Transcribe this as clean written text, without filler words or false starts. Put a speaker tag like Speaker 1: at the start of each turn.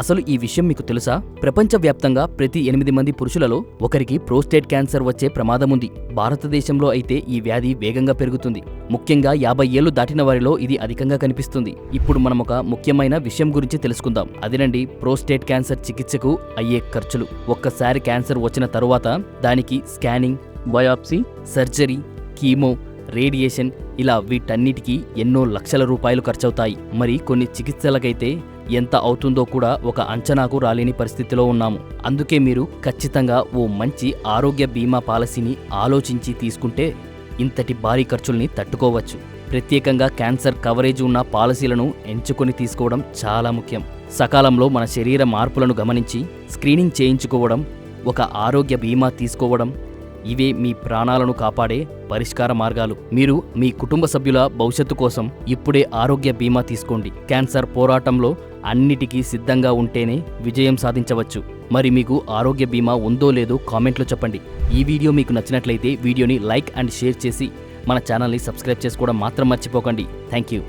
Speaker 1: అసలు ఈ విషయం మీకు తెలుసా? ప్రపంచవ్యాప్తంగా ప్రతి 8 మంది పురుషులలో ఒకరికి ప్రోస్టేట్ క్యాన్సర్ వచ్చే ప్రమాదముంది. భారతదేశంలో అయితే ఈ వ్యాధి వేగంగా పెరుగుతుంది. ముఖ్యంగా 50 ఏళ్లు దాటిన వారిలో ఇది అధికంగా కనిపిస్తుంది. ఇప్పుడు మనం ఒక ముఖ్యమైన విషయం గురించి తెలుసుకుందాం. అదేనండి ప్రోస్టేట్ క్యాన్సర్ చికిత్సకు అయ్యే ఖర్చులు. ఒక్కసారి క్యాన్సర్ వచ్చిన తరువాత దానికి scanning, biopsy, surgery, chemo, radiation ఇలా వీటన్నిటికీ ఎన్నో లక్షల రూపాయలు ఖర్చవుతాయి. మరి కొన్ని చికిత్సలకైతే ఎంత అవుతుందో కూడా ఒక అంచనాకు రాలేని పరిస్థితిలో ఉన్నాము. అందుకే మీరు ఖచ్చితంగా ఓ మంచి ఆరోగ్య బీమా పాలసీని ఆలోచించి తీసుకుంటే ఇంతటి భారీ ఖర్చుల్ని తట్టుకోవచ్చు. ప్రత్యేకంగా క్యాన్సర్ కవరేజ్ ఉన్న పాలసీలను ఎంచుకొని తీసుకోవడం చాలా ముఖ్యం. సకాలంలో మన శరీర మార్పులను గమనించి స్క్రీనింగ్ చేయించుకోవడం, ఒక ఆరోగ్య బీమా తీసుకోవడం ఇవే మీ ప్రాణాలను కాపాడే పరిష్కార మార్గాలు. మీరు మీ కుటుంబ సభ్యుల భవిష్యత్తు కోసం ఇప్పుడే ఆరోగ్య బీమా తీసుకోండి. క్యాన్సర్ పోరాటంలో అన్నిటికీ సిద్ధంగా ఉంటేనే విజయం సాధించవచ్చు. మరి మీకు ఆరోగ్య బీమా ఉందో లేదో కామెంట్లో చెప్పండి. ఈ వీడియో మీకు నచ్చినట్లయితే వీడియోని లైక్ అండ్ షేర్ చేసి మన ఛానల్ని సబ్స్క్రైబ్ చేసుకోవడం మాత్రం మర్చిపోకండి. Thank you.